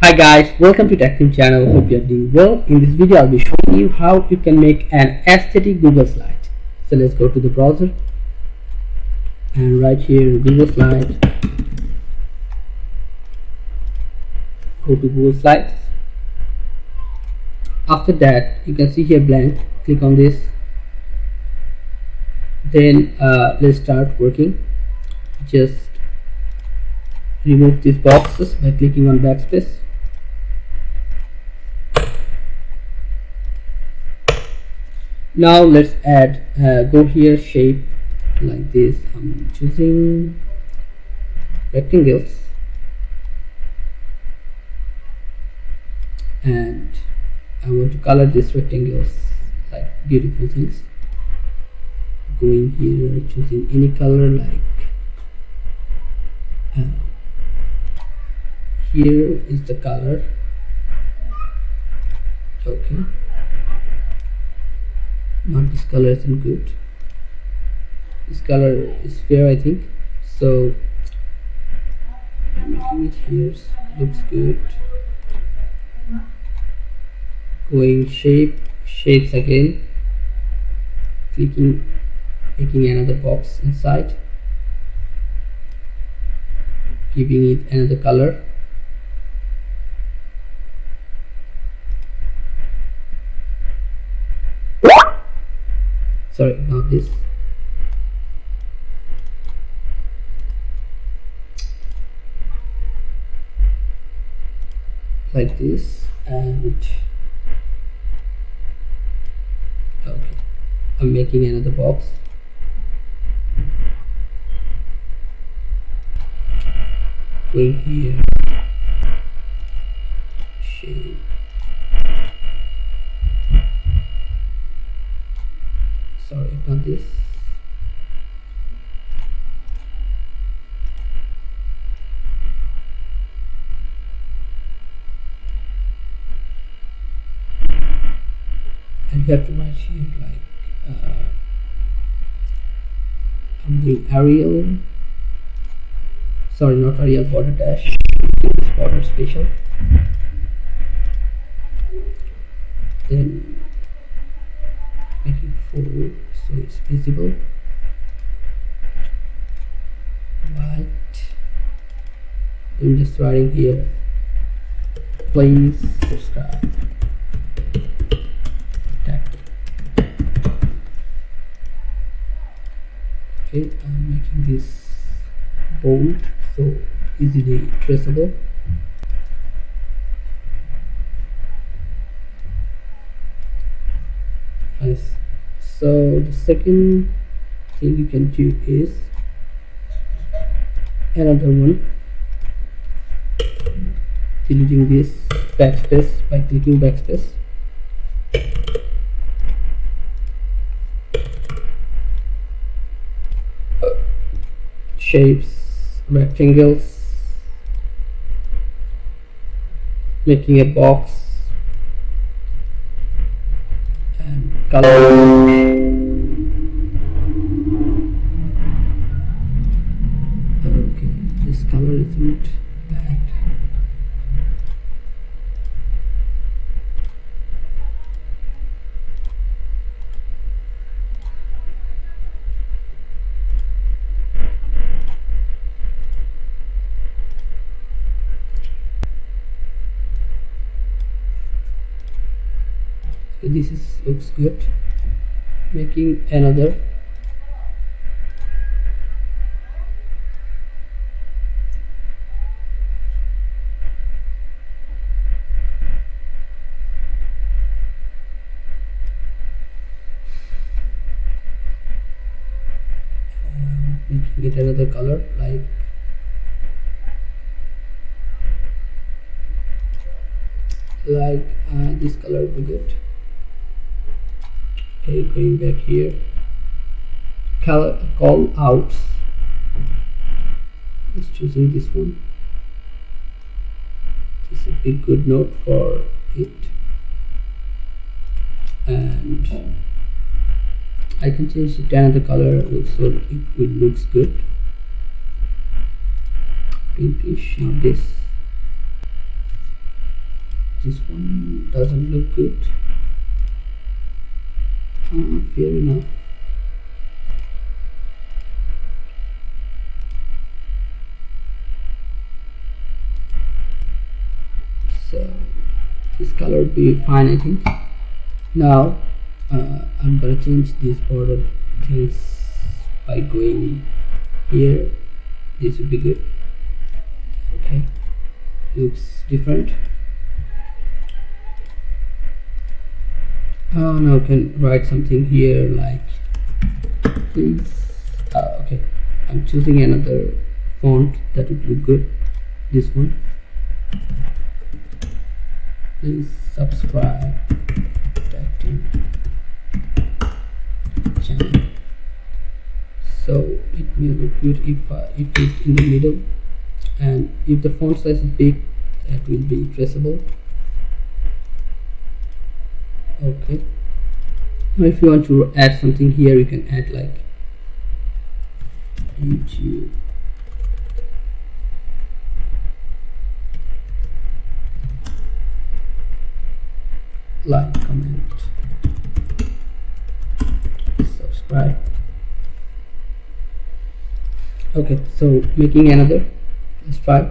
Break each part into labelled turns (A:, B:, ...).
A: Hi guys, welcome to Tech Team channel. Hope you are doing well. In this video, I'll be showing you how you can make an aesthetic Google slide. So let's go to the browser and right here Google Slide. Go to Google Slides. After that, you can see here blank. Click on this. Then let's start working. Just remove these boxes by clicking on backspace. Now let's add go here, shape like this. I'm choosing rectangles and I want to color these rectangles like beautiful things. Going here, choosing any color like here is the color. Okay, not this color isn't good. This color is fair, I think. So I'm making it here. Looks good. Going shapes again. Clicking, making another box inside. Giving it another color. Sorry, not this. Like this, and okay, I'm making another box. Going here, shape. Sorry, not this. And you have to write here like I'm doing Arial. Sorry, not Arial, border dash. This border special. Then making full so it's visible. White. I'm just writing here, please subscribe. Okay, I'm making this bold so easily traceable. Nice. So the second thing you can do is another one, deleting this backspace by clicking backspace. Shapes, rectangles, making a box and color. Okay, this color isn't bad. So this looks good. Making another. Making it another color like this color would be good. Okay, going back here, color call outs. Just choosing this one. This is a big good note for it, and I can change it to another color so it looks good. Pinkish, not this. this one doesn't look good. Fair enough. So this color would be fine, I think. Now I'm gonna change these border things by going here. This would be good. Okay, looks different. Now I can write something here like please. Okay, I'm choosing another font that would look good. This one. Please subscribe protecting channel. So it will look good if it's in the middle, and if the font size is big, that will be traceable. Okay, now if you want to add something here, you can add like YouTube like, comment, subscribe. Okay, so making another, let's try.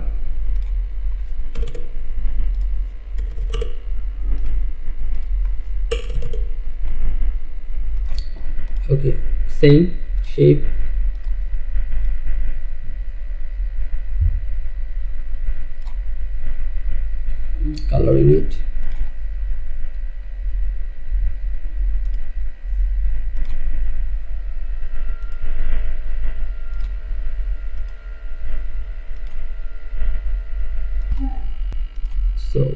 A: Okay, same shape, coloring it. So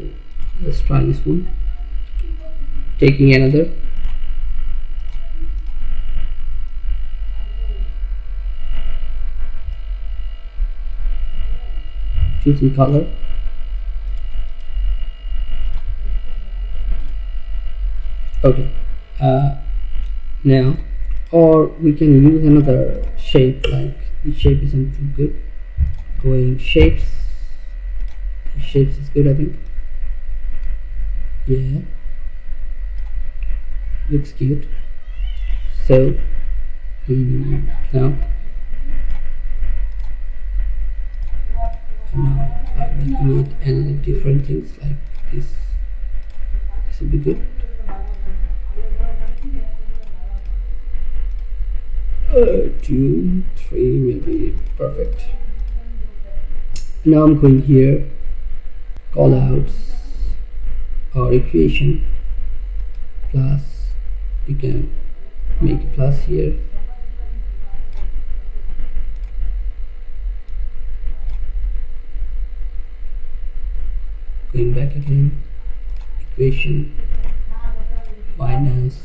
A: let's try this one. Taking another, choosing color, okay. Now, or we can use another shape, like this shape isn't too good. Going shapes, shapes is good, I think. Yeah, looks cute. So now I'm making it and different things like this. This will be good. 2, 3, maybe perfect. Now I'm going here, callouts or equation plus. You can make a plus here. Going back again, equation minus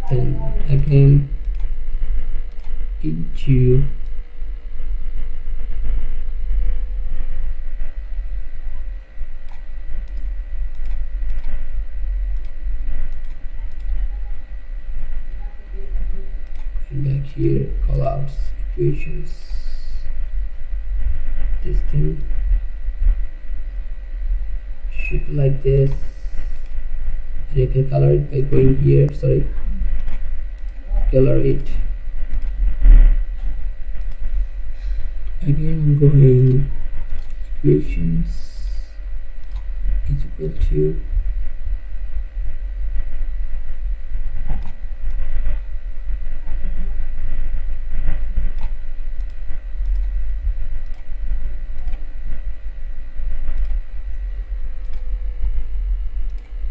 A: then again into back here, callouts, equations, this thing should be like this, and you can color it by going here, sorry, color it. Again I'm going equations is equal to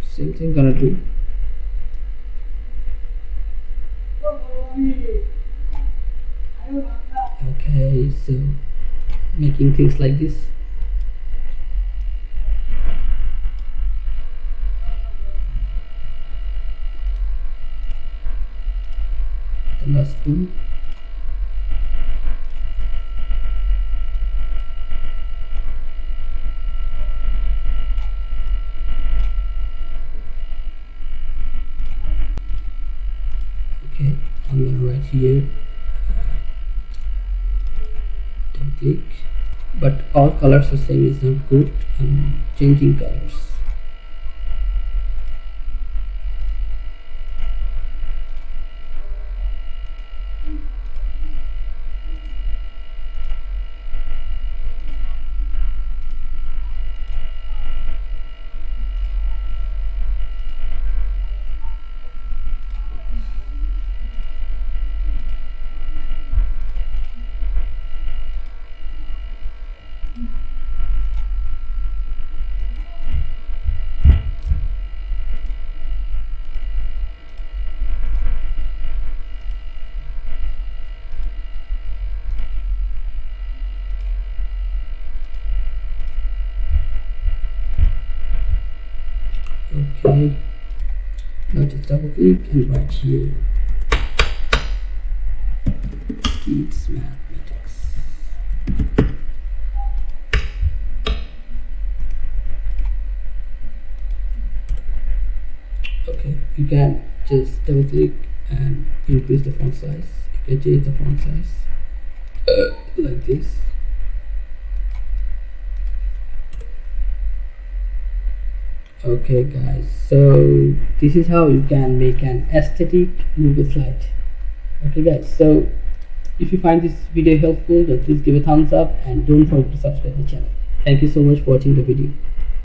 A: same thing gonna do. Okay, so making things like this. The last one. Okay, I'm gonna write here, double click, but all colors the same is not good. I'm changing colors. Okay, now just double click and right here, it's mathematics. Okay, you can just double click and increase the font size. You can change the font size like this. Okay guys, so this is how you can make an aesthetic Google slide. Okay guys, so if you find this video helpful, then please give a thumbs up and don't forget to subscribe the channel. Thank you so much for watching the video.